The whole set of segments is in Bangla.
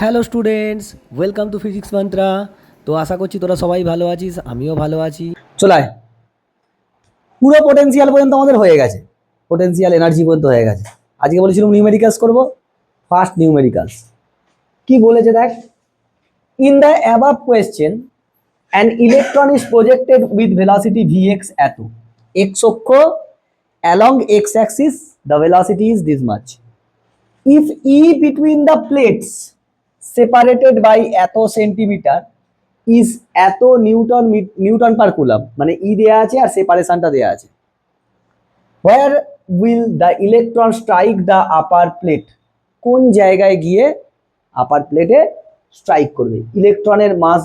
Hello students, welcome to physics mantra. তো আশা করছি তোরা সবাই ভালো আছিস, আমিও ভালো আছি। চলায় পুরো পোটেনশিয়াল পর্যন্ত আমাদের হয়ে গেছে, পোটেনশিয়াল এনার্জি পর্যন্ত হয়ে গেছে। আজকে বলেছিলাম নিউমেরিক্যালস করব। ফার্স্ট নিউমেরিক্যালস কি বলেছে দেখ, in the above question an electron is projected with velocity vx এত x অক্ষ along x axis the velocity is this much. If e between the plates separated by এত সেন্টিমিটার ইজ এত নিউটন পার কুলাম, মানে ই দেয়া আছে আর সেপারেশনটা দেয়া আছে। হোয়ার will the electron strike the upper plate, কোন জায়গায় গিয়ে আপার প্লেটে স্ট্রাইক করবে। ইলেকট্রনের মাস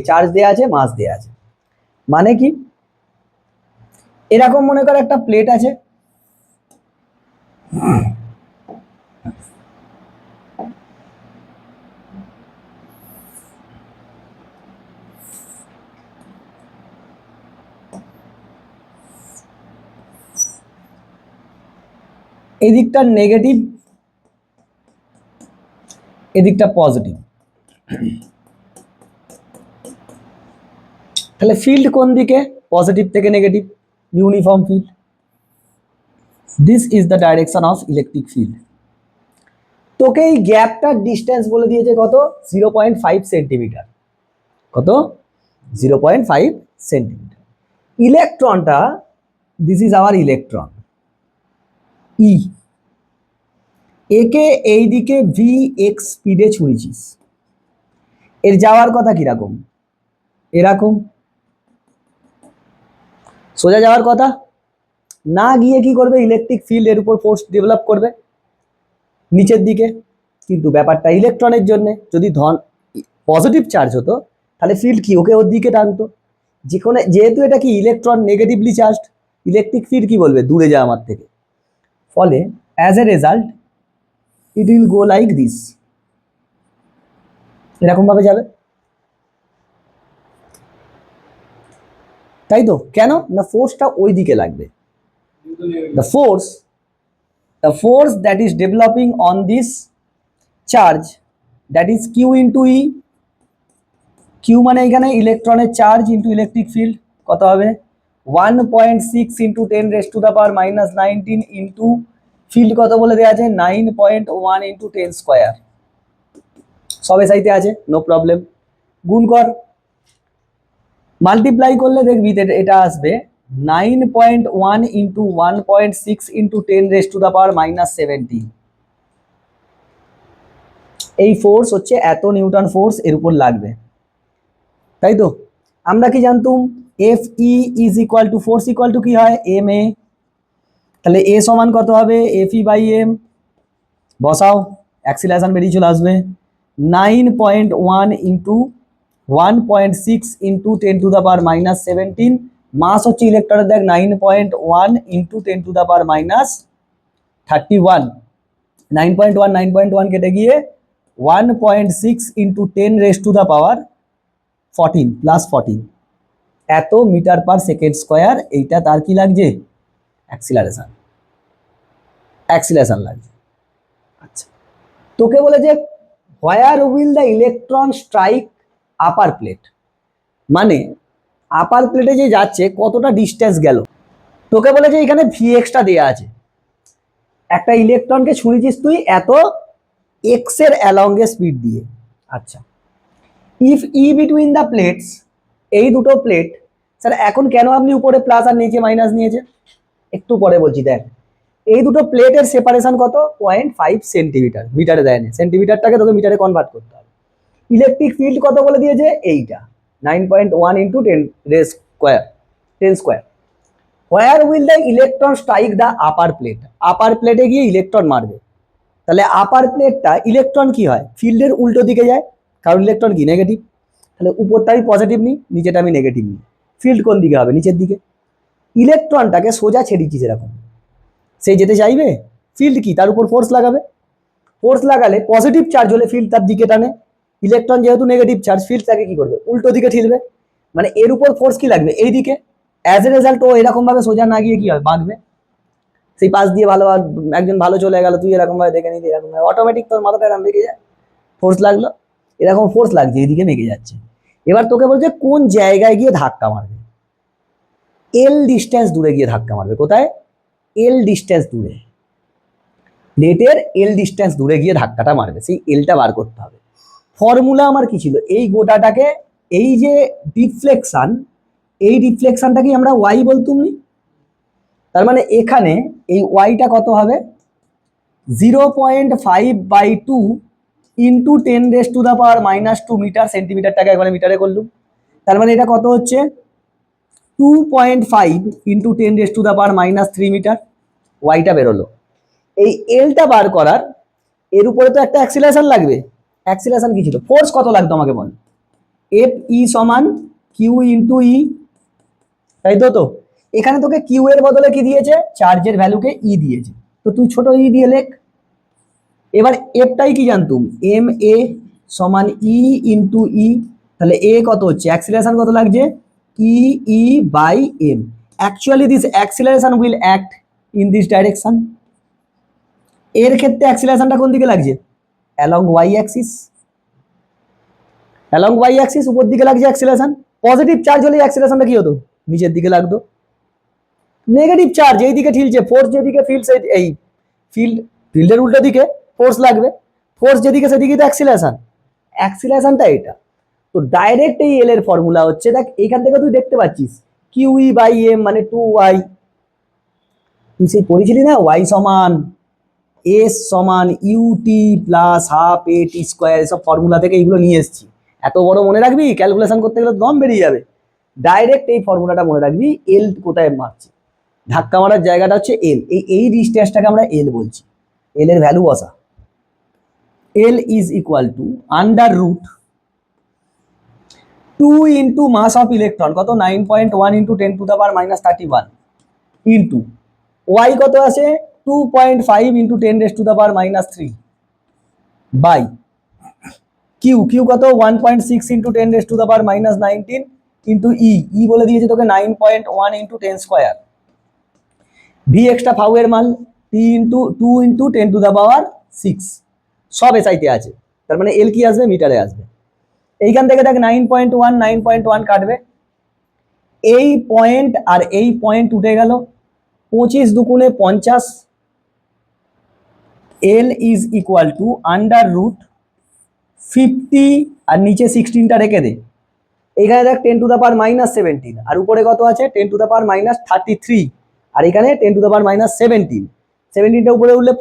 চার্জ দেয়া আছে, মাস দেয়া আছে, মানে কি এরকম মনে কর একটা প্লেট আছে, এদিকটা নেগেটিভ এদিকটা পজিটিভ, তাহলে ফিল্ড কোন দিকে? পজিটিভ থেকে negative, uniform field. This is the direction of electric field. তোকে এই গ্যাপটার ডিস্টেন্স বলে দিয়েছে কত? 0.5 সেন্টিমিটার। কত? 0.5 সেন্টিমিটার। ইলেকট্রনটা, দিস ইজ আওয়ার ইলেকট্রন ই, একে এই দিকে ভি এক্স স্পিডে ছুঁড়েছিস, এর যাওয়ার কথা কিরকম? এরকম সোজা যাওয়ার কথা না, গিয়ে কি করবে? ইলেকট্রিক ফিল্ড এর উপর ফোর্স ডেভেলপ করবে নিচের দিকে। কিন্তু ব্যাপারটা ইলেকট্রনের জন্য, যদি ধন পজিটিভ চার্জ হতো তাহলে ফিল্ড কি ওকে ওর দিকে টানতো। যেহেতু এটা কি electron negatively charged, electric field কি বলবে? দূরে যা আমার থেকে। ফলে as a result it will go like this, এরকম ভাবে যাবে, তাই তো? কেন না, ফোর্সটা ওই দিকে লাগবে। the force the force that is developing on this charge, that is q into e, q মানে এখানে ইলেকট্রনের চার্জ ইনটু ইলেকট্রিক ফিল্ড, কত হবে? 1.6 into 10 raise to the power -19 into field কত বলে দেওয়া আছে? 9.1 ইনটু 10 স্কয়ার। সবে সাইতে আছে, নো প্রবলেম। গুণ কর, মাল্টিপ্লাই করলে দেখবি এটা আসবে 9.1 into 1.6 into 10 raise to the power -17। এই ফোর্স হচ্ছে এত নিউটন ফোর্স এর উপর লাগবে, তাই তো? আমরা কি জানতুম? F E is equal to force equal to কি হয়? M A. তাহলে এ সমান কত হবে? F E by M. বসাও, অ্যাক্সিলারেশন বেরিয়ে চলে আসবে 9.1 into 1.6 into 10 to the power -17। Mass হচ্ছে ইলেকট্রনের দেখ 9.1 ইন্টু 10 টু দা পাওয়ার -31। 9.1 কেটে গিয়ে 1.6 into 10 raise to the power 14 plus 14, এত মিটার পার সেকেন্ড স্কোয়ার। এইটা তার কি লাগছে? অ্যাক্সিলারেশন, অ্যাক্সিলারেশন লাগছে। আচ্ছা, তোকে বলে যে হোয়ার will the electron strike upper plate, মানে আপার প্লেটে যে যাচ্ছে কতটা ডিস্টেন্স গেল। তোকে বলে যে এখানে ভি এক্সটা দেওয়া আছে, একটা ইলেকট্রনকে ছুঁড়েছিস তুই এত এক্স এর অ্যালং এ স্পিড দিয়ে। আচ্ছা, if E between the plates, এই দুটো প্লেট, স্যার এখন কেন আপনি উপরে প্লাস আর নিচে মাইনাস নিয়েছে একটু পরে বলছি। দেখ, এই দুটো প্লেটের সেপারেশন কত? 0.5 সেন্টিমিটার। মিটারে দেয়নি, সেন্টিমিটারটাকে তোকে মিটারে কনভার্ট করতে হবে। ইলেকট্রিক ফিল্ড কত বলে দিয়েছে? এইটা 9.1 into 10 raise square, 10 square. Where will the electron strike the upper plate, upper প্লেটে গিয়ে ইলেকট্রন মারবে। তাহলে আপার প্লেটটা, ইলেকট্রন কি হয়? ফিল্ডের উল্টো দিকে যায়, কারণ ইলেকট্রন কি নেগেটিভ। তাহলে উপরটা আমি পজিটিভ নিই, নিচেটা আমি নেগেটিভ নিই, ফিল্ড কোন দিকে হবে? নিচের দিকে। ইলেকট্রনটাকে সোজা ছেড়ে দিচ্ছি যেরকম, সে যেতে চাইবে, ফিল্ড কি তার উপর ফোর্স লাগাবে। ফোর্স লাগালে পজিটিভ চার্জ হলে ফিল্ড তার দিকে টানে, ইলেকট্রন যেহেতু নেগেটিভ চার্জ, ফিল্ড তাকে কি করবে? উল্টো দিকে ঠেলবে, মানে এর উপর ফোর্স কি লাগবে? এই দিকে। অ্যাজ এ রেজাল্ট ও এরকম ভাবে সোজা না গিয়ে কি হয়? বাঁকবে। সেই পাশ দিয়ে একজন ভালো চলে গেল, তুই এরকম ভাবে দেখে নিলি, এরকম ভাবে অটোমেটিক তোর মাথাটা এরকম বেঁকে যায়, ফোর্স লাগলো, এরকম ফোর্স লাগছে, এইদিকে বেঁকে যাচ্ছে। এবার তোকে বলছে কোন জায়গায় গিয়ে ধাক্কা মারবে, এল ডিস্টেন্স দূরে গিয়ে ধাক্কা মারবে। কোথায়? এল ডিস্টেন্স দূরে, প্লেটের এল ডিস্টেন্স দূরে গিয়ে ধাক্কাটা মারবে, সেই এলটা বার করতে হবে। ফর্মুলা আমার কি ছিল, এই গোটাটাকে, এই যে ডিফ্লেকশন, এই ডিফ্লেকশনটাকে আমরা ওয়াই বলতুম নি। তার মানে এখানে এই ওয়াইটা কত হবে, 0.5/2 ইন্টু 10⁻⁻² মিটার, সেন্টিমিটারটাকে একবারে মিটারে করলুম। তার মানে এটা কত হচ্ছে, 2.5 ইন্টু 10⁻³ মিটার, ওয়াইটা বেরোলো। এই এলটা বার করার, এর উপরে তো একটা অ্যাক্সিলারেশন লাগবে। অ্যাক্সিলারেশন কি ছিল, ফোর্স কত লাগতো আমাকে বল, এফ ই সমান কিউ ইন্টু ই, তাই তো। তো এখানে তোকে কিউ এর বদলে কি দিয়েছে, চার্জের ভ্যালুকে ই দিয়েছে, তো তুই ছোট ই দিয়ে লেখ। এবার এফটাই কি জানতুম, এম এ সমান ই ইন্টু ই, তাহলে এ কত হচ্ছে, অ্যাক্সিলারেশন কত লাগছে, E E by M. Actually this acceleration will act in this direction. এর ক্ষেত্রে অ্যাক্সিলারেশনটা কোন দিকে লাগছে, along Y axis, along Y axis উপর দিকে লাগছে অ্যাক্সিলারেশন। পজিটিভ চার্জ হলে অ্যাক্সিলারেশনটা কি হতো, নিচের দিকে লাগতো। নেগেটিভ চার্জ এই দিকে ঠেলছে, ফোর্স যেদিকে ফিল্ড, এই ফিল্ডের উল্টো দিকে ফোর্স লাগবে, ফোর্স যেদিকে সেদিকে তো অ্যাক্সিলারেশন, অ্যাক্সিলারেশনটা এটা। তো ডাইরেক্ট এই এল এর ফর্মুলা হচ্ছে, দেখ এইখান থেকে তুই দেখতে পাচ্ছিস কিউ ই বাই এম মানে 2y, তুই সেই পড়েছিলি না, ওয়াই সমান এস সমান ইউটি প্লাস হাফ এ টি স্কোয়ার, এসব ফর্মুলা থেকে এইগুলো নিয়ে এসেছি। এত বড় মনে রাখবি, ক্যালকুলেশন করতে গেলে দম বেরিয়ে যাবে। ডাইরেক্ট এই ফর্মুলাটা মনে রাখবি, এল কোথায় মারছে, ধাক্কা মারার জায়গাটা হচ্ছে এল, এই ডিস্টেন্সটাকে আমরা এল বলছি। এল এর ভ্যালু বসা, L is equal to under root 2 into mass of electron, কত 9.1 ইন্টু 10⁻⁻31 ইন্টু ওয়াই কত আছে 2.5 ইন্টু 10⁻³ বাই কিউ, কিউ কত 1.6 ইন্টু 10⁻⁻19 ইন্টু ই বলে দিয়েছে তোকে 9.1 ইন্টু 10 স্কোয়ার, ভি এক্সট্রা ফাউ এর মান 2 ইন্টু 10⁻6, সব এসআইতে আছে। তার মানে এল কি আসবে, মিটারে আসবে। এইখান থেকে দেখ 9.1 কাটবে, এই পয়েন্ট আর এই পয়েন্ট উঠে গেল, 25 দুগুণে 50, L is equal to under root 50 আর নিচে 16টা রেখে দে, এখানে দেখ 10⁻⁻17 আর উপরে কত আছে 10⁻⁻33, আর এখানে 10⁻⁻17, 17টা উপরে উঠলে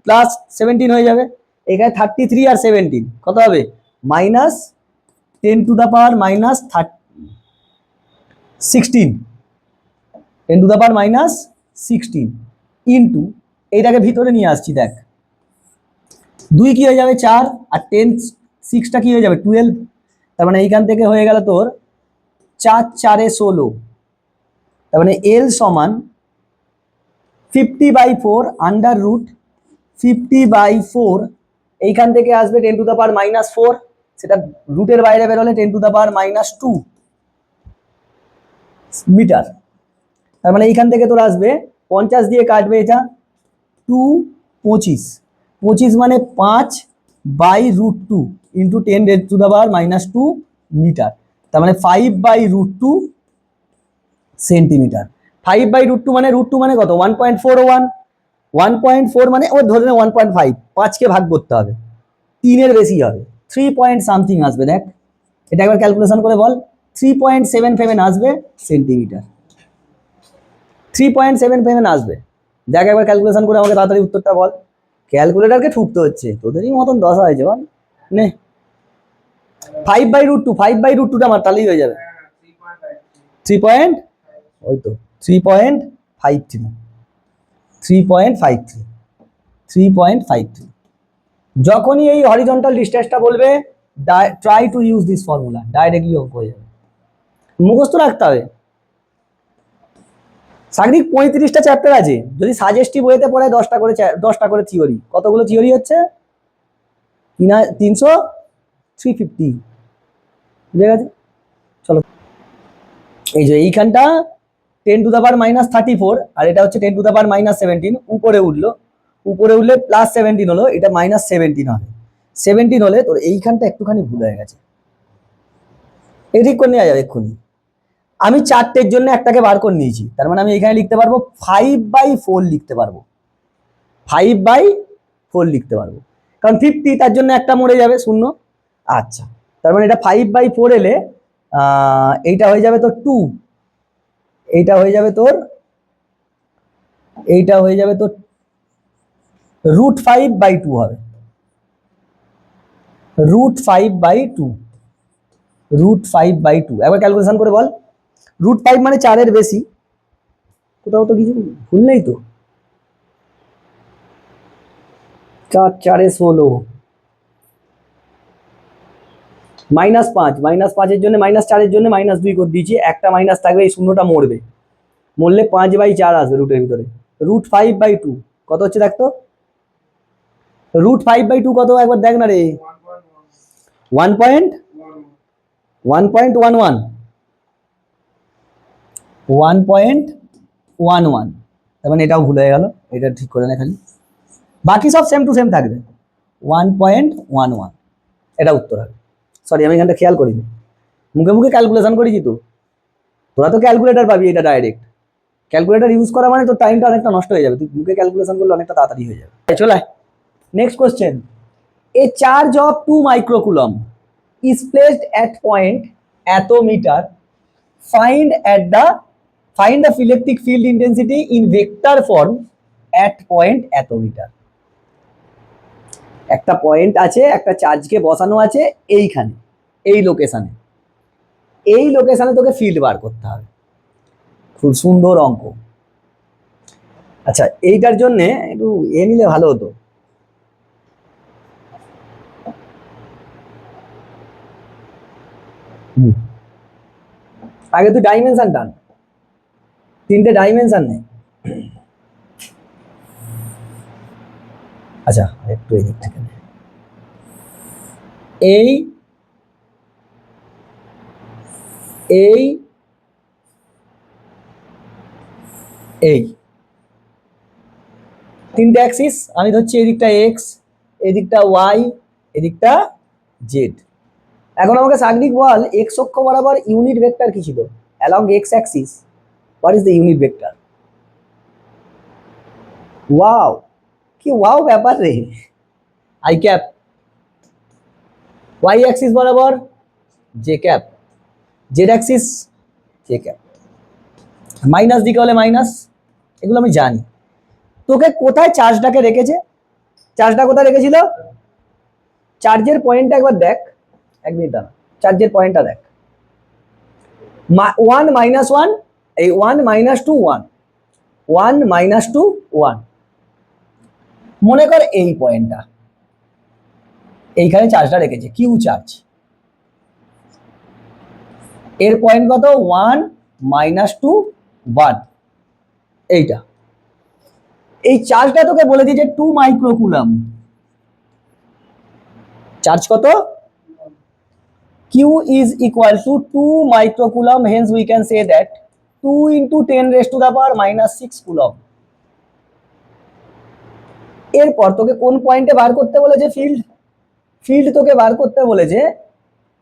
প্লাস 17 হয়ে যাবে, এখানে 33 আর 17 কত হবে, মাইনাস 10⁻⁻16, 10⁻⁻16 ইন্টু এইটাকে ভিতরে নিয়ে আসছি, দেখ 2 কি হয়ে যাবে 4 আর 10 6টা কি হয়ে যাবে 12, তার মানে এইখান থেকে হয়ে গেল তোর 4 4 16, তার মানে এল সমান 50/4 আন্ডার রুট 50/4, এইখান থেকে আসবে 10⁻⁻4, সেটা রুটের বাইরে বেরোলে 10⁻⁻2 মিটার। তার মানে এইখান থেকে তোর আসবে 50 দিয়ে কাটবে, এটা 2 25, 25 মানে 5/√2 ইন্টু 10⁻² মিটার, তার মানে 5/√2 সেন্টিমিটার। 5/√2 মানে √2 মানে কত 1.41, 1.4 মানে ও ধরে নে 1.5, 5কে ভাগ করতে হবে, 3-এর বেশি হবে, 3 পয়েন্ট সামথিং আসবে। দেখ এটা একবার ক্যালকুলেশন করে বল, 3.77 আসবে সেন্টিমিটার, 3.77 আসবে। দেখ একবার ক্যালকুলেশন করে আমাকে তাড়াতাড়ি উত্তরটা বল, ক্যালকুলেটারকে ঠুকতে হচ্ছে, তোদেরই মতন দশা হয়েছে বল, নে 5/√2টা আমার তাহলেই হয়ে যাবে 3 ওই তো 3.53 যখনই এই হরিজন্টাল ডিসটেন্সটা বলবে try to use this formula, directly অঙ্ক হয়ে যাবে, মুখস্থ রাখতে হবে। সাংঘিক 35টা চ্যাপ্টার আছে, যদি সাজেস্টিভ ওয়েতে পড়ায় 10টা করে থিওরি, কতগুলো থিওরি হচ্ছে 300 350, বুঝে গেছে। চলো এই যে এইখানটা 10⁻⁻34 আর এটা হচ্ছে 10⁻⁻17, উপরে উঠলে +17 হলো, এটা -17 হবে, 17 হলে তোর এইখানটা একটুখানি ভুল হয়ে গেছে, এই ঠিক করে নেওয়া যাবে এক্ষুনি। আমি 4টের জন্য একটাকে বার করে নিয়েছি, তার মানে আমি এখানে লিখতে পারবো 5/4 লিখতে পারবো, 5/4 লিখতে পারবো, কারণ 50 তার জন্য একটা মরে যাবে শূন্য। আচ্ছা, তার মানে এটা 5/4 এলে এইটা হয়ে যাবে তোর 2, এইটা হয়ে যাবে তোর √5/2 হবে, √5/2, √5/2। একবার ক্যালকুলেশন করে বল, √5 মানে 4-এর বেশি, কোথাও তো কিছু ভুল নেই তো, 4 4 16, -5, -5-এর জন্য -4-এর জন্য -2 করে দিয়েছি, একটা মাইনাস থাকবে, এই শূন্যটা মরবে, মরলে 5/4 আসবে রুটের ভিতরে। √5/2 কত হচ্ছে দেখ তো, √5/2 কত একবার দেখ না রে, 1.11, 1.11, তার মানে এটাও ভুল হয়ে গেল, এটা ঠিক করে না খালি, বাকি সব সেম টু সেম থাকবে, 1.11, এটা উত্তর হবে। সরি, আমি এখানটা খেয়াল করিনি, মুখে মুখে ক্যালকুলেশন করেছি তো, তোরা তো ক্যালকুলেটর পাবি, এটা ডাইরেক্ট ক্যালকুলেটর ইউজ করা মানে তোর টাইমটা অনেকটা নষ্ট হয়ে যাবে, তুই মুখে ক্যালকুলেশন করলে অনেকটা তাড়াতাড়ি হয়ে যাবে। চলে next question, A charge of 2 microcoulomb is placed at point attometer, find the electric field intensity in vector form at point attometer। একটা পয়েন্ট আছে, একটা চার্জকে বসানো আছে এইখানে, এই লোকেশনে তোকে ফিল্ড বার করতে হবে, খুব সুন্দর অঙ্ক। আচ্ছা, এইটার জন্য একটু নিলে ভালো হতো, আগে তুই ডাইমেনশন টান, 3টে ডাইমেনশন নেই। আচ্ছা, একটু এদিক থেকে এই 3টে অ্যাক্সিস, আমি ধরছি এদিকটা এক্স, এদিকটা ওয়াই, এদিকটা জেড। এখন আমাকে সাগ্নিক বল, এক্স অক্ষ বরাবর ইউনিট ভেক্টর কি ছিল, along x Axis what is the unit vector? Wow, কি ওয়াও ব্যাপার রে, আই ক্যাপ। ওয়াই অ্যাক্সিস বরাবর J cap, Z Axis J cap, minus দিকে হলে মাইনাস, এগুলো আমি জানি। তোকে কোথায় চার্জটাকে রেখেছে, চার্জটা কোথায় রেখেছিল, চার্জের পয়েন্টটা একবার দেখ, এক মিনিট দাঁড়া, চার্জের পয়েন্টটা দেখ, 1 -1, এই 1 -2 1, 1 -2 1, মনে কর এই পয়েন্টটা, এইখানে চার্জটা রেখেছে, কিউ চার্জ, এর পয়েন্ট কত, 1 -2 1, এইটা, এই চার্জটা তোকে বলে দিয়েছে 2 মাইক্রোকুলম, চার্জ কত, Q is equal to 2 microcoulomb, hence we can say that 2 into 10⁻⁻6 coulomb. এরপর তোকে কোন পয়েন্টে বার করতে বলেছে ফিল্ড তোকে বার করতে বলেছে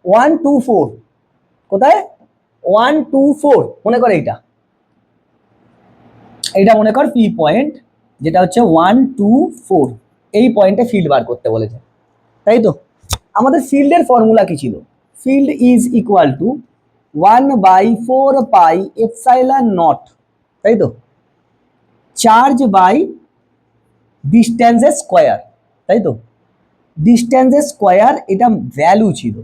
1 2 4, কোথায় 1 2 4, মনে কর এইটা মনে কর পি পয়েন্ট, যেটা হচ্ছে 1 2 4, এই পয়েন্টে ফিল্ড বার করতে বলেছে, তাই তো। আমাদের ফিল্ডের ফর্মুলা কি ছিল, ফিল্ড ইজ ইকুয়াল টু 1/4πε0, তাই তো, চার্জ বাই ডিস্টেন্সের স্কোয়ার, তাই তো, ডিস্টেন্সের স্কোয়ার, এটা ভ্যালু ছিল,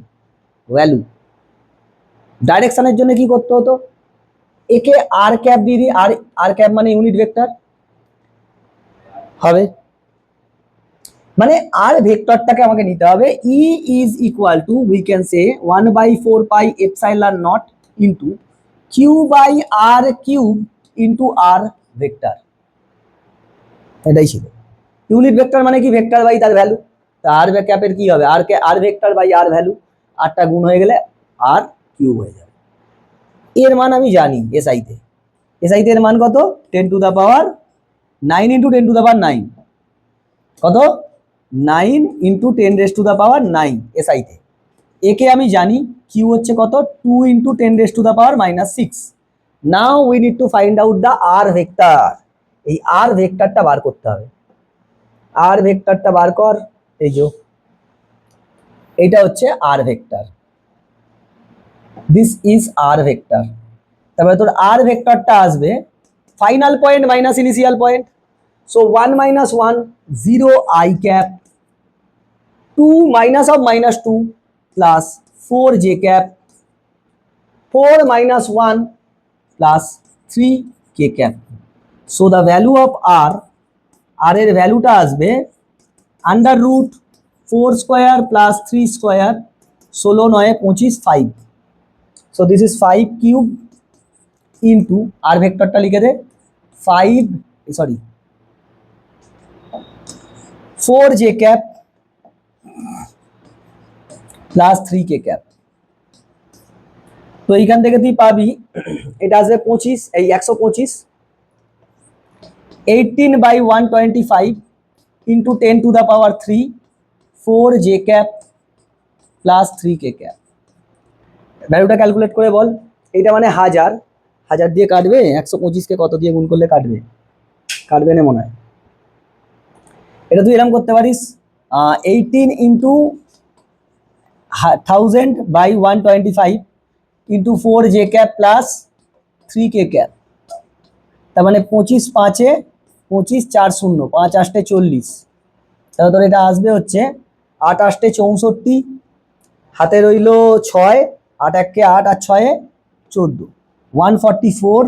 ভ্যালু। ডাইরেকশনের জন্য কি করতে হতো, একে আর ক্যাপ দিয়ে দিই, আর ক্যাপ মানে ইউনিট ভেক্টর হবে, মানে আর ভেক্টরটাকে আমাকে নিতে হবে, E is equal to we can say 1/4πε0 into Q/r³ into R vector, এটাই ছিল। ইউনিট ভেক্টর মানে কি, ভেক্টর বাই তার ভ্যালু, তা আর ক্যাপের কি হবে, আর ভেক্টর বাই আর ভ্যালু, আরটা গুণ হয়ে গেলে r³ হয়ে যাবে। এর মান আমি জানি, এসআইতে এর মান কত, 10⁻9 × 10⁻9, কত 9 ইন্টু 10⁻৯ এসআইতে। একে আমি জানি কিউ হচ্ছে কত, 2 into 10⁻⁻6। Now we need to find out the R vector. এই আর ভেক্টরটা বার করতে হবে। আর ভেক্টরটা বার কর, এই যে এটা হচ্ছে R vector, this is R vector. তারপরে তোর আর ভেক্টরটা আসবে final point minus initial point. So 1 minus 1 0 I cap, 2 minus of minus 2 plus 4 j cap, 4 minus 1 plus 3 k cap. So the value of r এর ভ্যালুটা আসবে under root 4 square plus 3 square, 16 9 25 5। So this is 5 cube into R ভেক্টরটা লিখে দে 4 j cap plus 3 k cap। তো এইখান থেকে তুই পাবি এটা আসবে 25, এই 125, 18/125 into 10⁻³ 4 j cap plus 3 k cap। ভ্যালুটা ক্যালকুলেট করে বল। এইটা মানে 1000 দিয়ে কাটবে, 125কে কত দিয়ে গুণ করলে কাটবে না মনে হয়। এটা তুই এরকম করতে পারিস, 18 into 1000/125 into 4 j cap plus 3 k cap। তার মানে 25 5 25 4 0 5 8 40। তাহলে তোর এটা আসবে হচ্ছে 8 8 64, হাতে রইল 6, 8 1 8 আর 6 14, 144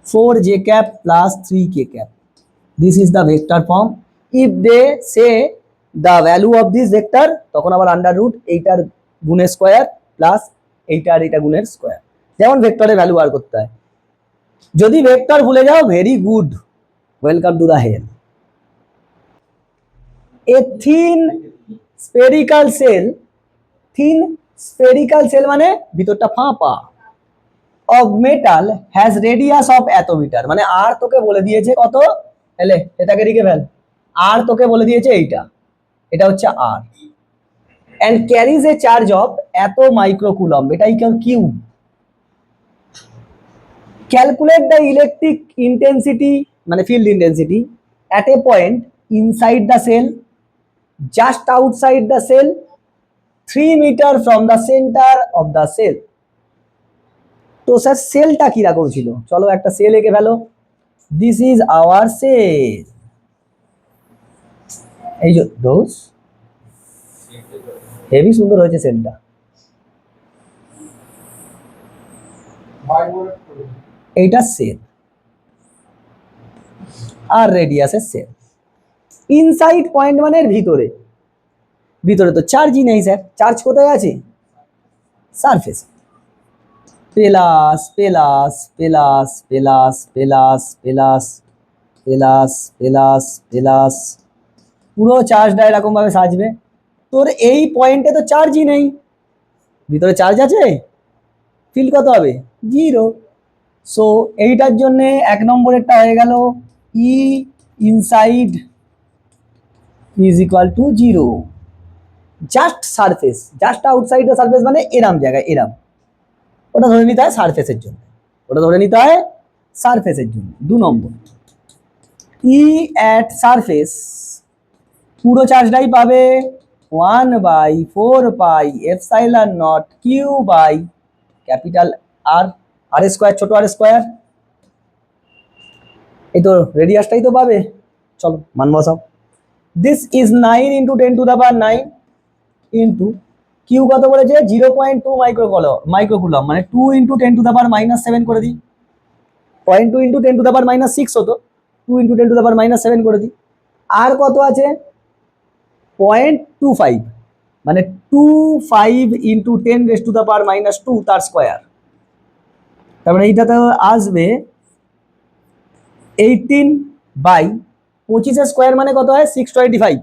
4 j cap plus 3 k cap. This is the vector form. If they say the value of this vector, তখন আবার আন্ডার রুট এইটার গুণের স্কোয়ার প্লাস এইটার এটা গুণের স্কোয়ার, যেমন ভেক্টরের ভ্যালু বার করতে হয়। যদি ভেক্টর ভুলে যাও, very good, welcome to the hell. A thin spherical cell মানে ভিতরটা ফাঁপা, of metal has radius of এত মিটার, মানে আর তোকে বলে দিয়েছে কত, এলে এটাকে লিখে ফেল, আর তোকে বলে দিয়েছে এটা হচ্ছে আর, and carries a charge of এত মাইক্রোকুলম্ব, এটাই Q. Calculate the electric intensity মানে field intensity at a point inside the cell, just outside the cell, 3 meter from the center of the cell। তো স্যার সেলটা কিরকম ছিল, চলো একটা সেল এঁকে ফেলো। দিস ইজ আওয়ার সেল, এই যে দোস, হেভি সুন্দর হয়েছে সেলটা। এইটা সেল আর রেডিয়াসের সেল। ইনসাইড পয়েন্ট মানে এর ভিতরে তো চার্জই নেই স্যার, চার্জ কোথায় আছে, surface. Plus plus plus plus plus plus plus plus plus, পুরো চার্জটা এরকম ভাবে সাজবে। তোর এই পয়েন্টে তো চার্জই নেই, ভিতরে চার্জ আছে, ফিল্ড কত হবে, 0। সো এইটার জন্য 1 নম্বরেরটা হয়ে গেল E inside is equal to 0। Just surface, just outside the surface মানে এরাম জায়গায়, এরাম, ওটা ধরে নিতে হয় সারফেসের জন্য, 2 নম্বর। ই অ্যাট সারফেস পুরো চার্জটাই পাবে 1/4πε0 Q by capital R, R square ছোট আর স্কোয়ার, এই তো রেডিয়াসটাই তো পাবে। চলো মান বসাও। This is 9 into 10⁻9 into Q কত বলেছে, 0.2 মাইক্রোকুলম, মানে 2 ইন্টু 10⁻⁻7 করে দিই, 0.2 ইন্টু 10⁻⁻6 হতো, 2 ইন্টু 10⁻⁻7 করে দিই। আর কত আছে, 0.25, মানে 25 ইন্টু 10⁻⁻2 তার স্কোয়ার। তার মানে এইটাতে আসবে 18/25 স্কোয়ার মানে কত হয়, 625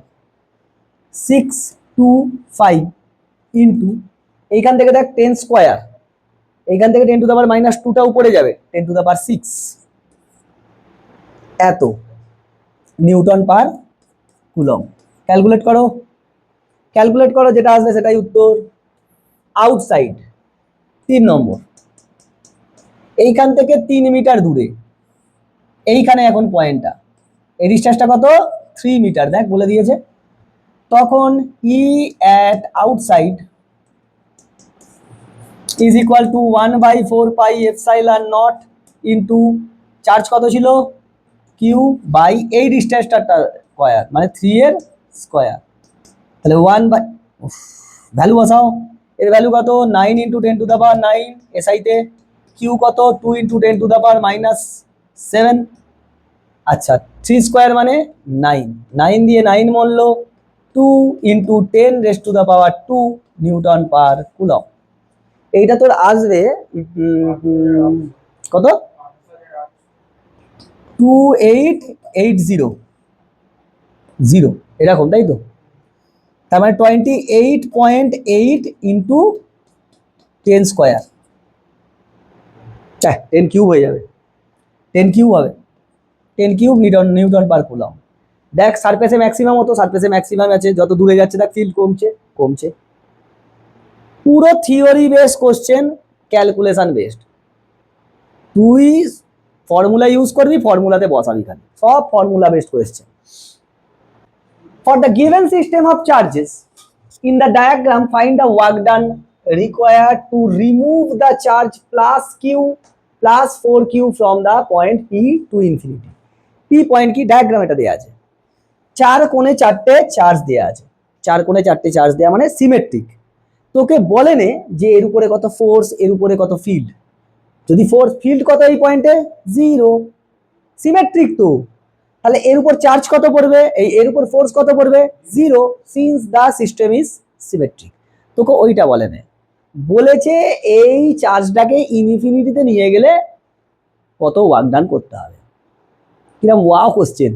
ইন্টু এইখান থেকে দেখ 10 স্কোয়ার, এইখান থেকে 10⁻⁻2টা উপরে যাবে, 10⁻6 এত নিউটন পার কুলম। ক্যালকুলেট করো, ক্যালকুলেট করো, যেটা আসবে সেটাই উত্তর। আউটসাইড 3 নম্বর, এইখান থেকে 3 মিটার দূরে, এইখানে এখন পয়েন্টটা, এই ডিসটেন্সটা কত? 3 মিটার, দেখ বলে দিয়েছে। তখন ই at outside is equal two 1/4 pi epsilon not into charge কত ছিল? কিউ বাই এই ডিসটেন্সটা স্কোয়ার, মানে 3 এর স্কোয়ার। তাহলে 1 বাই, ভ্যালু বসাও, এর ভ্যালু কত? 9 ইন্টু 10⁻9 এসআইতে। কিউ কত? 2 ইন্টু 10⁻7। আচ্ছা, 3 স্কোয়ার মানে 9, 9 দিয়ে 9 মূল্য 2 ইন্টু 10⁻²2 নিউটন পার কুলম। এইটা তোর আসবে কত? 2880 এরকম, তাই তো? তার মানে 28.8 ইন্টু 10 স্কোয়ার, 10 কিউব হয়ে যাবে, 10 কিউব হবে, 10 কিউব নিউটন পার কুলম। দেখ সারফেসে ম্যাক্সিমাম হতো, সারফেসে ম্যাক্সিমাম আছে, যত দূরে যাচ্ছে দেখ ফিল্ড কমছে কমছে। পুরো theory based question, calculation based. তুই ফর্মুলা ইউজ করবি, ফর্মুলাতে বসাবি, খালি সব formula based question. For the given system of charges in the diagram, find the work done required to remove the charge plus q plus 4q from the point P to infinity. P point কি? ডায়াগ্রাম এটা দেয়া আছে, 4 কোণে 4টে চার্জ দেয়া আছে, 4 কোণে 4টে চার্জ দেয়া মানে সিমেট্রিক। তোকে বলে নে যে এর উপরে কত ফোর্স, এর উপরে কত ফিল্ড। যদি ফোর্স ফিল্ড কত এই পয়েন্টে? 0, সিমেট্রিক তো। তাহলে এর উপর চার্জ কত পড়বে? এর উপর ফোর্স কত পড়বে? 0, since the system is symmetric. তোকে ওইটা বলে নে, বলেছে এই চার্জটাকে ইনফিনিটিতে নিয়ে গেলে কত ওয়ার্ক ডান করতে হবে। কিরকম ওয়াও কোশ্চেন,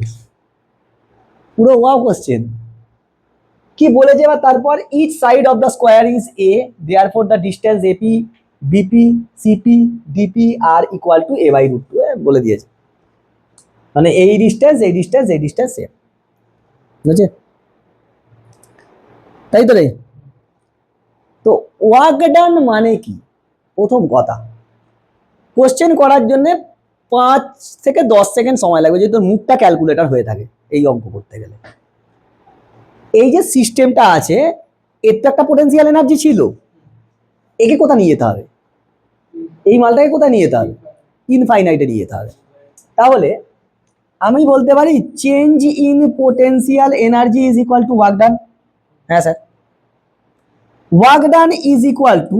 পুরো ওয়াও কোশ্চেন। কি বলেছে এবার তারপর? Each side of the square is A, therefore the distance AP BP CP DP are equal to a/√2 বলে দিয়েছে। মানে এই ডিস্টেন্স এই ডিস্টেন্স এই ডিস্টেন্স সেম, বুঝছে? তাই তো রে। তো ওয়ার্ক ডান মানে কি? প্রথম কথা, কোশ্চেন করার জন্য 5 থেকে 10 সেকেন্ড সময় লাগবে যদি তোর মুখটা ক্যালকুলেটর হয়ে থাকে এই অঙ্ক করতে গেলে। এই যে সিস্টেমটা আছে, এর তো একটা পোটেনশিয়াল এনার্জি ছিল, একে কোথা নিয়ে যেতে হবে? এই মালটাকে কোথায় নিয়ে যেতে হবে? ইনফাইনাইটে নিয়ে যেতে হবে। তাহলে আমি বলতে পারি change in potential energy is equal to work done. হ্যাঁ sir, work done is equal to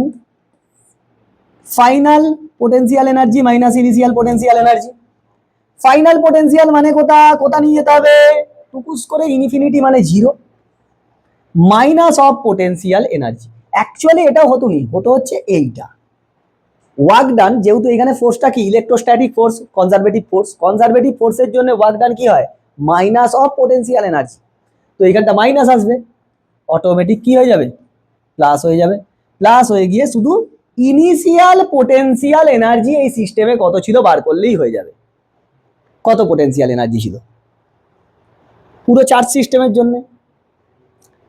final potential energy minus initial potential energy. Final potential মানে কোথা নিয়ে যেতে হবে? টুকুস করে ইনফিনিটি মানে 0 minus of potential energy. Actually এটাও হতো নি, হতো হচ্ছে এইটা ওয়ার্ক ডান। যেহেতু এখানে ফোর্সটা কি? Electrostatic force, conservative force. Conservative ফোর্সের জন্য ওয়ার্ক ডান কি হয়? Minus of potential energy. তো এখানটা মাইনাস আসবে, অটোমেটিক কি হয়ে যাবে? প্লাস হয়ে যাবে। প্লাস হয়ে গিয়ে শুধু ইনিশিয়াল পোটেনশিয়াল এনার্জি এই সিস্টেমে কত ছিল বার করলেই হয়ে যাবে। কত পোটেনশিয়াল এনার্জি ছিল পুরো চার্জ সিস্টেমের জন্য?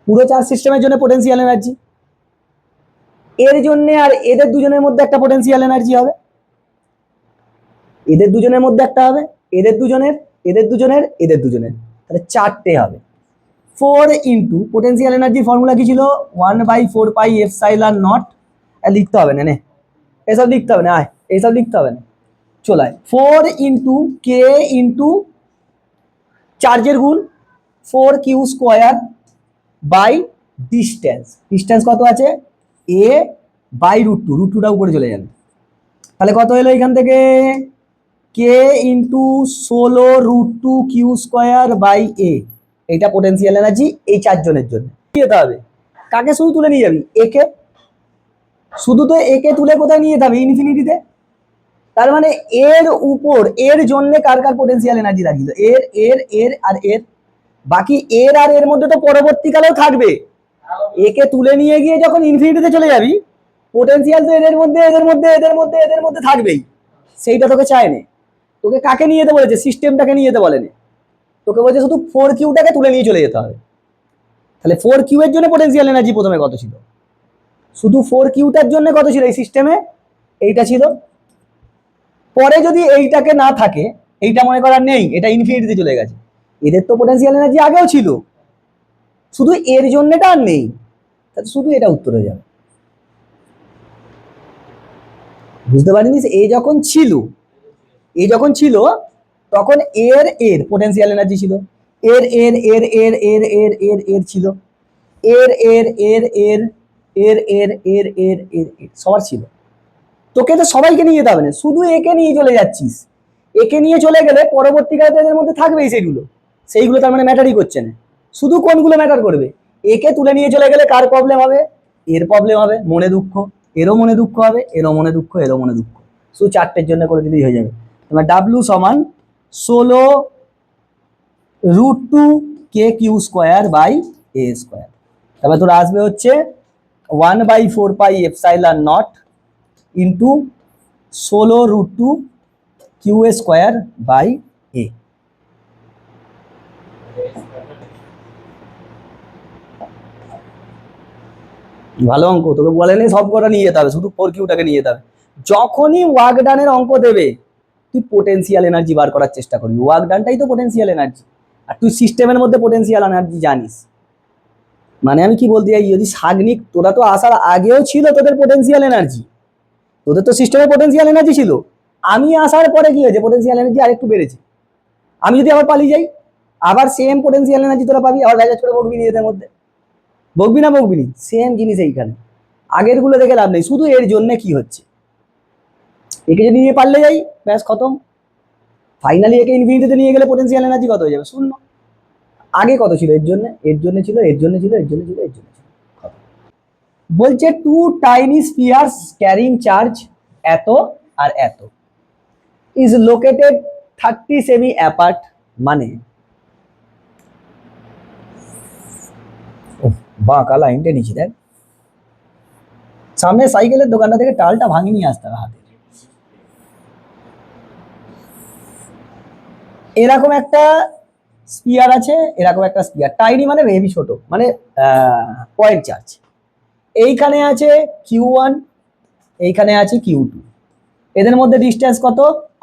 পুরো চার্জ সিস্টেমের জন্য পোটেনশিয়াল এনার্জি, এর জন্য আর এদের দুজনের মধ্যে একটা পোটেনশিয়াল এনার্জি হবে, এদের দুজনের মধ্যে একটা হবে, এদের দুজনের, এদের দুজনের, এদের দুজনের, তাহলে 4টে হবে। 4 ইন্টু পোটেনশিয়াল এনার্জির ফর্মুলা কি ছিল? 1/4 পাই এপসাইলন নট। লিখতে হবে না, এসব লিখতে হবে না, এইসব লিখতে হবে না, চলায় 4 ইন্টু কে ইন্টু চার্জের গুণ 4q square by distance. Distance কত আছে? a/√2, √2টা উপরে চলে যাবে। তাহলে কত এলো এখান থেকে? K into 16√2q square by a। এইটা পোটেনশিয়াল এনার্জি এই 4 জনের জন্য। নিয়ে যেতে হবে কাকে? শুধু তুলে নিয়ে যাবি একে, শুধু তো একে তুলে কোথায় নিয়ে যেতে হবে? ইনফিনিটিতে। তার মানে এর উপর, এর জন্য কার কার পোটেনশিয়াল এনার্জি লাগিল? এর এর এর আর এর। বাকি এর আর এর মধ্যে তো পরবর্তীকালেও থাকবে। একে তুলে নিয়ে গিয়ে যখন ইনফিনিটিতে চলে যাবি, পোটেনশিয়াল তো এদের মধ্যে এদের মধ্যে এদের মধ্যে এদের মধ্যে থাকবেই। সেইটা তোকে চায় না। তোকে কাকে নিয়ে যেতে বলেছে? সিস্টেমটাকে নিয়ে যেতে বলেনি, তোকে বলছে শুধু 4qটাকে তুলে নিয়ে চলে যেতে হবে। তাহলে 4Q এর জন্য পোটেনশিয়াল এনার্জি প্রথমে কত ছিল? শুধু 4Qটার জন্য কত ছিল এই সিস্টেমে? এইটা ছিল। পরে যদি এইটাকে না থাকে, এইটা মনে করার নেই, এটা ইনফিনিটিতে চলে গেছে, এদের তো পোটেনশিয়াল এনার্জি আগেও ছিল, শুধু এর জন্যটা আর নেই, তাহলে শুধু এটা উত্তর হয়ে যাবে। বুঝতে পারিনি? এ যখন ছিল তখন এর পোটেনশিয়াল এনার্জি ছিল, এর এর এর এর এর এর এর এর ছিল, এর এর এর এর এর এর এর এর এর এর সবার ছিল। তোকে তো সবাইকে নিয়ে যেতে হবে না, শুধু একে নিয়ে চলে যাচ্ছিস। একে নিয়ে চলে গেলে পরবর্তীকালে এদের মধ্যে থাকবেই সেইগুলো তার মানে ম্যাটারই করছে না। শুধু কোনগুলো ম্যাটার করবে? একে তুলে নিয়ে চলে গেলে কার প্রবলেম হবে? এর প্রবলেম হবে, মনে দুঃখ, এরও মনে দুঃখ হবে, এরও মনে দুঃখ, এরও মনে দুঃখ। শুধু চারটের জন্য করে দিলেই হয়ে যাবে। তোমার ডাব্লিউ সমান 16√2 kq² / a²। তারপর তোর আসবে হচ্ছে 1/4πε0 ইন্টু 16√2 qa²/a। ভালো অঙ্ক, তোকে বলেনি সব কটা নিয়ে যেতে হবে, শুধু 4Qটাকে নিয়ে যেতে হবে। যখনই ওয়ার্ক ডানের অঙ্ক দেবে তুই পোটেনশিয়াল এনার্জি বার করার চেষ্টা করবি, ওয়ার্ক ডানটাই তো পোটেনশিয়াল এনার্জি, আর তুই সিস্টেমের মধ্যে পোটেনশিয়াল এনার্জি জানিস। মানে আমি কি বলতে চাই, যদি সাগ্নিক তোরা তো আসার আগেও ছিল তোদের পোটেনশিয়াল এনার্জি, তোদের তো সিস্টেমে পোটেনশিয়াল এনার্জি ছিল, আমি আসার পরে কি হয়েছে, পোটেনশিয়াল এনার্জি আরেকটু বেড়েছে। আমি যদি আবার পালিয়ে যাই, আবার সেম পোটেনশিয়াল এনার্জি তোরা পাবি, আবার ভ্যাজাজ করে বকবি নিজেদের মধ্যে, বকবি না বকবি নি? সেম জিনিস এইখানে, আগের গুলো দেখে লাভ নেই, শুধু এর জন্য কি হচ্ছে, একে যদি নিয়ে পারলে যাই ব্যাস খতম। ফাইনালি একে ইনফিনিটিতে নিয়ে গেলে পোটেনশিয়াল এনার্জি কত হয়ে যাবে? শূন্য। আগে কত ছিল? এর জন্য, এর জন্য ছিল, এর জন্য ছিল, এর জন্য ছিল, এর জন্য ছিল। বলছে 2 টাইনি স্পিয়ার্স ক্যারিং চার্জ এত আর এত ইজ লোকেটেড 30 সেমি অ্যাপার্ট, মানে বাঁকা লাইনটা নিচে দেখ, সামনে সাইকেলের দোকানটা থেকে টালটা ভাঙি নিয়ে আসতে হবে হাতে। এরকম একটা স্পিয়ার আছে, এরকম একটা স্পিয়ার, টাইনি মানে হেভি ছোট, মানে পয়েন্ট চার্জ। এইখানে আছে Q1, এইখানে আছে Q2, এদের মধ্যে ডিস্টেন্স কত?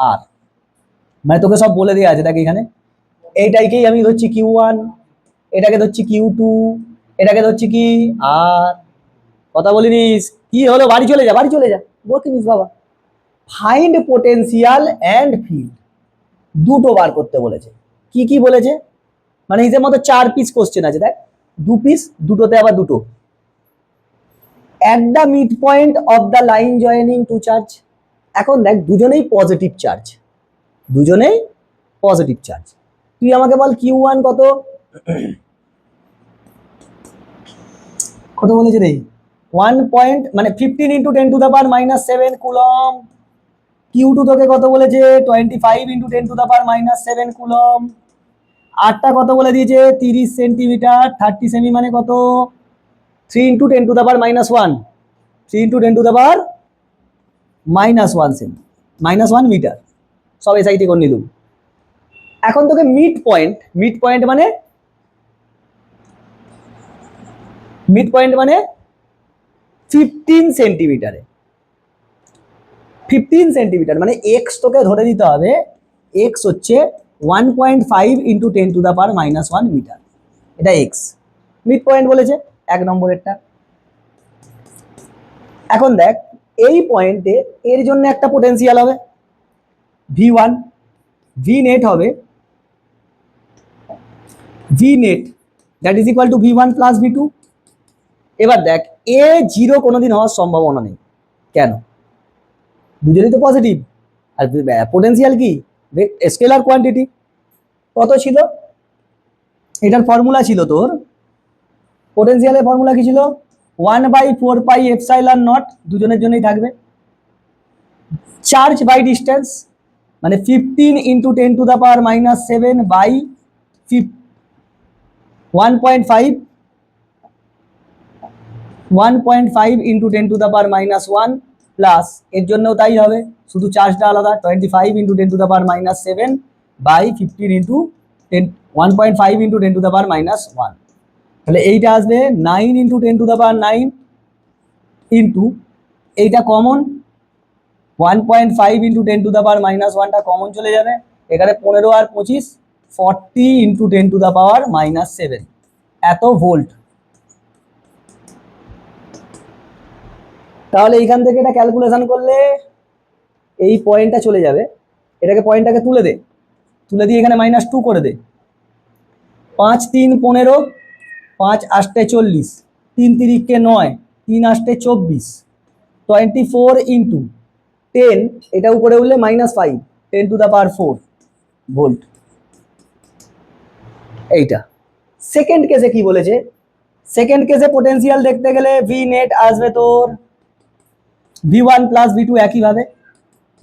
আর, মানে তোকে সব বলে দেওয়া আছে, দেখ এখানে এইটাকেই আমি ধরছি Q1, এটাকে ধরছি Q2, এটাকে ধরছি কি আর। কথা বলিনিস? কি হলো? বাড়ি চলে যা, বাড়ি চলে যা, বকিনিস বাবা। ফাইন্ড পোটেনশিয়াল অ্যান্ড ফিল্ড, দুটো বার করতে বলেছে। কি কি বলেছে? মানে হিসেব মতো 4 পিস কোশ্চেন আছে, দেখ 2 পিস, দুটোতে আবার দুটো। At the mid point of the line joining two charge. এখন দেখ দুজনেই পজিটিভ চার্জ, দুজনেই পজিটিভ চার্জ। তুই আমাকে বল Q1 কত? কত বলেছে রে? 1 পয়েন্ট মানে 15 × 10⁻⁻7 কুলম। Q2 তোকে কত বলেছে? 25 × 10⁻⁻7 কুলম। আরটা কত বলে দিয়েছে? 30 সেন্টিমিটার, 30 সেমি মানে কত? 3 × 10⁻⁻1, 3 × 10⁻⁻1 সেমি, -1 মিটার, সব এসআইটি করে নিলুম। এখন তোকে মিড পয়েন্ট মানে 15 সেন্টিমিটারে, 15 সেন্টিমিটার মানে এক্স তোকে ধরে দিতে হবে, এক্স হচ্ছে 1.5 × 10⁻⁻1 মিটার, এটা এক্স। মিড পয়েন্ট বলেছে 1 নম্বরেরটা। এখন দেখ এই পয়েন্টে এর জন্য একটা পোটেনশিয়াল হবে V1, V নেট হবে V net that is equal two V1 plus V2। এবার দেখ A0 কোনোদিন হওয়ার সম্ভাবনা নেই, কেন? দুজনেই তো পজিটিভ, আর পোটেনশিয়াল কি? Scalar quantity. কত ছিল? এটার ফর্মুলা ছিল তোর, পোটেনশিয়ালের ফর্মুলা কি ছিল? 1/4πε0, দুজনের জন্যই থাকবে। চার্জ বাই ডিস্টেন্স মানে 15 × 10⁻⁻7 বাই 1.5 × 10⁻⁻1 প্লাস এর জন্যও তাই হবে, শুধু চার্জটা আলাদা, 25 × 10⁻⁻7 বাই 15 × 1.5 × 10⁻⁻1। তাহলে এইটা আসবে 9 × 10⁻9 ইন্টু এইটা কমন 1.5 × 10⁻−1টা কমন চলে যাবে, এখানে 15 আর 25 40 × 10⁻−7 এত ভোল্ট। তাহলে এইখান থেকে এটা ক্যালকুলেশন করলে এই পয়েন্টটা চলে যাবে, এটাকে পয়েন্টটাকে তুলে দে, তুলে দিয়ে এখানে -2 করে দে। 5 3 15, 5 8 40, 3 3 9, 3 8 24, 24 × 10, এটা উপরে উঠলে -5 10⁻4 ভোল্ট। এইটা সেকেন্ড কেসে কি বলেছে, সেকেন্ড কেসে পোটেনশিয়াল দেখতে গেলে ভি নেট আসবে তোর V1 + V2 একইভাবে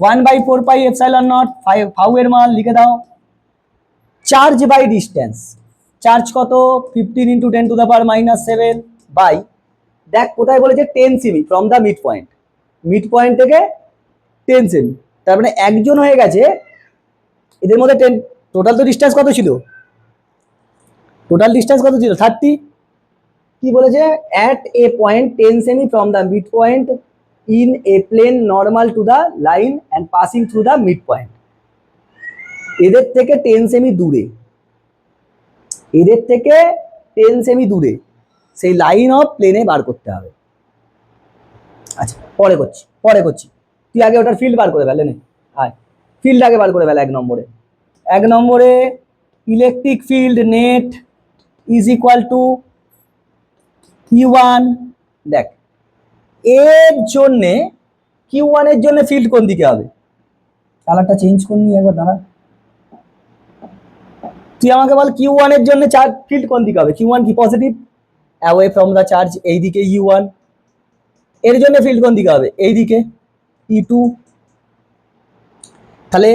1/4πε0 ফাউ এর মান লিখে দাও, চার্জ বাই ডিস্টেন্স, চার্জ কত 15 × 10⁻⁻7 বাই, দেখ কোথায় বলেছে 10 cm from the mid point, mid point থেকে 10 সেমি, তার মানে একজন হয়ে গেছে এদের মধ্যে 10, টোটাল তো ডিস্টেন্স কত ছিল, টোটাল ডিস্টেন্স কত ছিল 30, কি বলেছে at a point 10 cm from the mid point in a plane normal to the line and passing through the mid point, এদের থেকে 10 সেমি দূরে, এদের থেকে 10 সেমি দূরে সেই লাইন অফ প্লেনে বার করতে হবে। আচ্ছা পরে করছি, তুই আগে ওটার ফিল্ড বার করে ফেলে নে, আয় ফিল্ড আগে বার করে ফেলে। 1 নম্বরে electric field net is equal two Q1, দেখ এর জন্যে Q1 এর জন্য ফিল্ড কোন দিকে হবে, কালারটা চেঞ্জ করনি একবার দাঁড়া, তুই আমাকে বল Q1 এর জন্য চার্জ ফিল্ড কোন দিকে হবে, Q1 কি positive, away from the charge, এইদিকে U1, এর জন্য ফিল্ড কোন দিকে হবে এইদিকে E2, তাহলে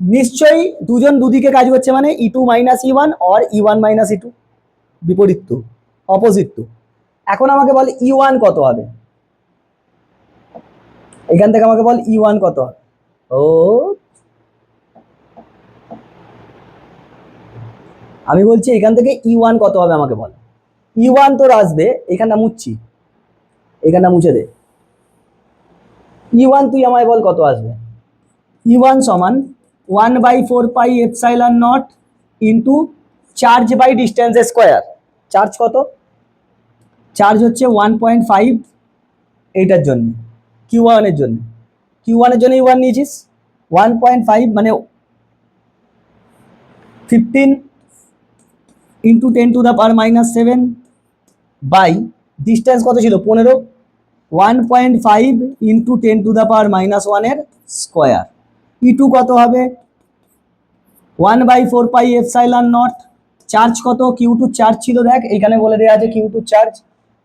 নিশ্চয়ই দুজন দুদিকে কাজ করছে মানে E2 - E1 or E1 - E2, বিপরীত তো, অপোজিট তো। এখন আমাকে বল E1 কত হবে, এখান থেকে আমাকে বল E1 কত হবে, ও আমি বলছি এখান থেকে E1 কত হবে আমাকে বল, E1 তোর আসবে, এখানটা মুছছি, এখানটা মুছে দে, E1 তুই আমায় বল কত আসবে, E1 সমান 1/4πε0 into charge by distance square, charge কত, চার্জ হচ্ছে 1.5 এইটার জন্য Q1 এর জন্য, Q1 এর জন্য E1 নিয়েছিস 1.5 মানে 15 × 10⁻⁻7 বাই ডিস্টেন্স কত ছিল 15, 1.5 × 10⁻⁻1 এর স্কোয়ার, E2 কত হবে 1/4πε0, চার্জ কত Q2 চার্জ ছিল, দেখ এখানে বলে দেওয়া আছে Q2 চার্জ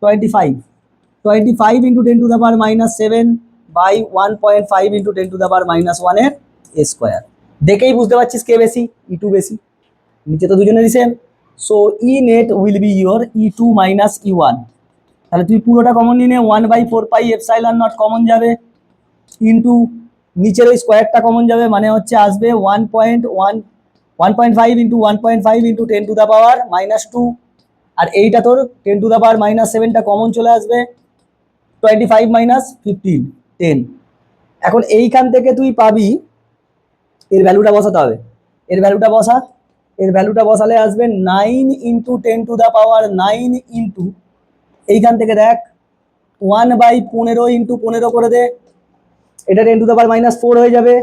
25 × 10⁻⁻7 বাই 1.5 × 10⁻⁻1 এর স্কোয়ার, দেখেই বুঝতে পারছিস কে বেশি, E2 বেশি, নিচে তো দুজনেরই same, so E net will be your E2 - E1, তাহলে তুই পুরোটা কমন নিয়ে নে, 1/4πε0 কমন যাবে ইন্টু নিচের ওই স্কোয়ারটা কমন যাবে, মানে হচ্ছে আসবে 1.5 × 1.5 × 10⁻⁻2, আর এইটা তোর 10⁻⁻7টা কমন চলে আসবে 25 - 15 10, এখন এইখান থেকে তুই পাবি, এর ভ্যালুটা বসাতে হবে, এর ভ্যালুটা বসা, এর ভ্যালুটা বসালে আসবে 9 × 10⁻9 ইন্টু এইখান থেকে দেখ 1/15 × 15 করে দে, এটা 10⁻⁻4 হয়ে যাবে,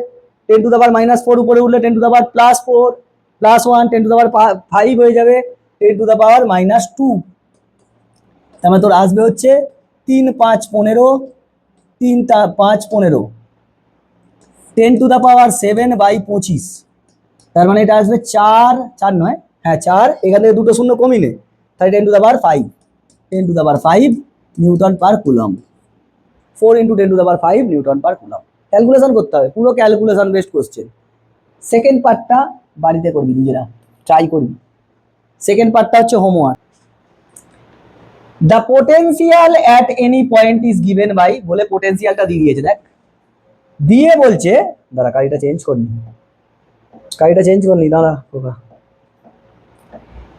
10⁻⁻4 উপরে উঠলে 10⁻+4 +1 10⁻5 হয়ে যাবে 10⁻⁻2, তার মানে তোর আসবে হচ্ছে 3 5 15, 3 5 15 10⁻7/25, তার মানে এটা আসবে 4 4 নয়, হ্যাঁ 4, এখান থেকে দুটো শূন্য কমিয়ে নে, তাহলে 10⁻5 নিউটন পার কুলম, 4 × 10⁻5 নিউটন পার কুলম, ক্যালকুলেশন করতে হবে, পুরো ক্যালকুলেশন বেসড কোশ্চেন। সেকেন্ড পার্টটা বাড়িতে করবি, নিজেরা ট্রাই করবি, সেকেন্ড পার্টটা হচ্ছে homework. The potential at any point is given by, বলে পোটেনশিয়ালটা দিয়ে দিয়েছে, দেখ দিয়ে বলছে, দাঁড়া গাড়িটা চেঞ্জ করনি, দাঁড়া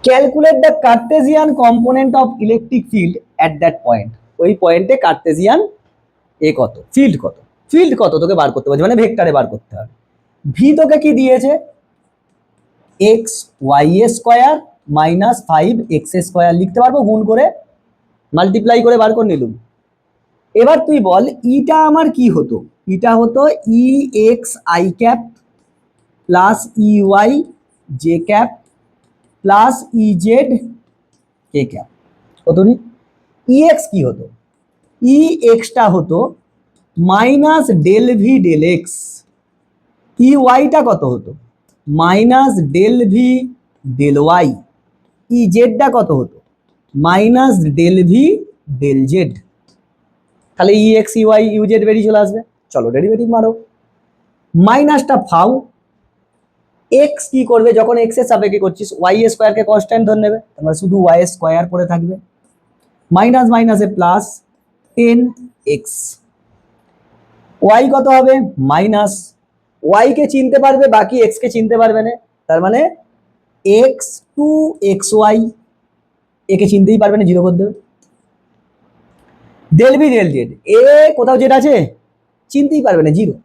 calculate the Cartesian component of electric field at that point. ওই পয়েন্টে কার্টেসিয়ান এ কত, ফিল্ড কত, ফিল্ড কত তোকে বার করতে বলছে, মানে ভেক্টরে বার করতে হবে। ভি তোকে কি দিয়েছে, x Y A square minus 5x square লিখতে পারবো, গুণ করে মাল্টিপ্লাই করে বার করে নিলুম। এবার তুই বল ইটা আমার কি হতো, ইটা হতো E X I cap plus E Y J cap plus E Z K cap হতো নি। ই এক্স কি হতো, ই এক্সটা হতো minus del V del X, E ওয়াইটা কত হতো minus del V del Y, E জেডটা কত হতো minus del V del Z. তাহলে ই এক্স ই ওয়াই ইউ জেড বেরিয়ে চলে আসবে। চলো ডেরিভেটিভ মারো, মাইনাসটা ফাউ, এক্স কি করবে যখন এক্স এর সাপেক্ষে করছিস ওয়াই এর স্কোয়ারকে কনস্ট্যান্ট ধরে নেবে, তাহলে শুধু ওয়াই এর স্কোয়ার পড়ে থাকবে, মাইনাস মাইনাসে প্লাস 10x, ওয়াই কত হবে মাইনাস, ওয়াই কে চিনতে পারবে বাকি এক্স কে চিনতে পারবে না, তার মানে এক্স টু এক্স ওয়াই, একে চিনতেই পারবে না, জিরো করে দেবে। ডেল ভি ডেল জেড, এ কোথাও জেড আছে চিনতেই পারবে না, জিরো।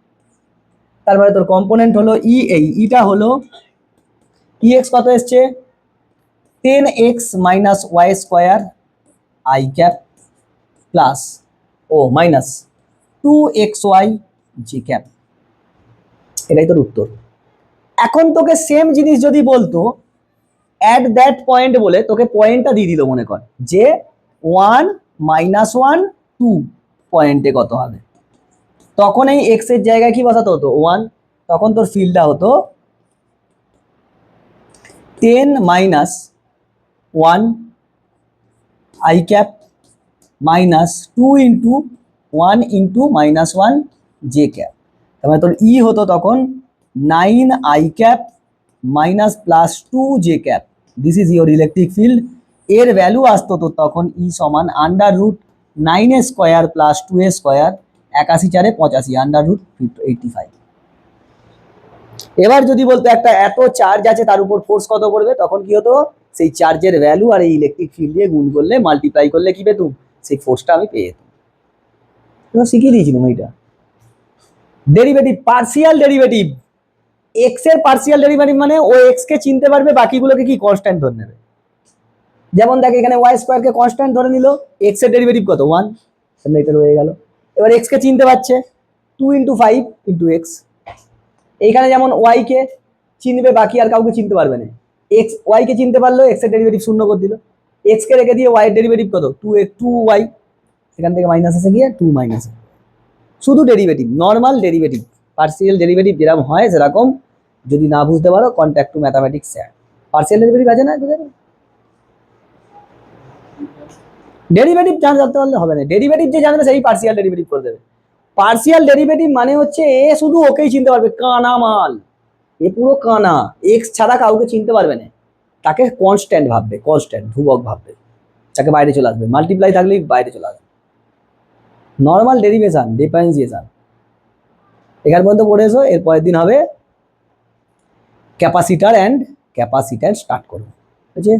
তারপরে তোর কম্পোনেন্ট হলো ই, এই ইটা হলো ই এক্স কত এসছে 10x minus y square i cap plus ও মাইনাস 2xy জি ক্যাপ, এটাই তোর উত্তর। এখন তোকে সেম জিনিস যদি বলতো অ্যাট দ্যাট পয়েন্ট বলে, তোকে পয়েন্টটা দিয়ে দিল, মনে কর যে 1 মাইনাস 1 2 পয়েন্টে কত হবে, তখন এই এক্স এর জায়গায় কি বসাতে হতো 1, তখন তোর ফিল্ডটা হতো 10 minus 1 I cap minus 2 into 1 into minus 1 J cap, তারপরে তোর ই হতো তখন 9 I cap minus plus 2 J cap, this is your electric field. এর ভ্যালু আসতো তোর তখন ই সমান আন্ডার রুট 9 এ স্কোয়ার প্লাস 2 এ স্কোয়ার, 81 4 85 আন্ডার রুট 85। এবার যদি বলতো একটা এত চার্জ আছে তার উপর ফোর্স কত পড়বে, তখন কি হতো সেই চার্জের ভ্যালু আর এই ইলেকট্রিক ফিল্ড দিয়ে গুণ করলে মাল্টিপ্লাই করলে কি পেতুম, সেই ফোর্সটা আমি পেয়ে যেতাম। শিখিয়ে দিয়েছিলাম এইটা। ডেরিভেটিভ, পার্সিয়াল ডেরিভেটিভ, এক্স এর পার্সিয়াল ডেরিভেটিভ মানে ও এক্স কে চিনতে পারবে, বাকিগুলোকে কি কনস্ট্যান্ট ধরে নেবে। যেমন দেখ এখানে ওয়াই স্কোয়ার কে কনস্ট্যান্ট ধরে নিল, এক্স এর ডেরিভেটিভ কত 1, তাহলে এটা রয়ে গেল। এবার এক্স কে চিনতে পারছে 2 ইন্টু 5 ইন্টু এক্স, এইখানে যেমন ওয়াই কে চিনবে বাকি আর কাউকে চিনতে পারবে না, এক্স ওয়াই কে চিনতে পারলো, এক্স এর ডেরিভেটিভ শূন্য করে দিল, এক্স কে রেখে দিয়ে ওয়াই এর ডেরিভেটিভ কত 2 ওয়াই, সেখান থেকে মাইনাস এসে গিয়ে 2 মাইনাস, শুধু derivative, normal derivative, partial derivative যেরকম হয় সেরকম। যদি না বুঝতে পারো contact two mathematics sir, partial derivative আছে না তোদের, ডেরিভেটিভ জানতে পারলে হবে না, ডেরিভেটিভ যে জানবে সেই পার্সিয়াল ডেরিভেটিভ করে দেবে। পার্সিয়াল ডেরিভেটিভ মানে হচ্ছে এ শুধু ওকেই চিনতে পারবে, কানা মাল, এ পুরো কানা, এক্স ছাড়া কাউকে চিনতে পারবে না, তাকে কনস্ট্যান্ট ভাববে, কনস্ট্যান্ট ধ্রুবক ভাববে, তাকে বাইরে চলে আসবে, মাল্টিপ্লাই থাকলেই বাইরে চলে আসবে। নর্মাল ডেরিভেশন, ডিফারেন্সিয়েশন এখান পর্যন্ত পড়ে এসো, এর পরের দিন হবে ক্যাপাসিটার অ্যান্ড ক্যাপাসিট্যান্স স্টার্ট করবো, ঠিক আছে।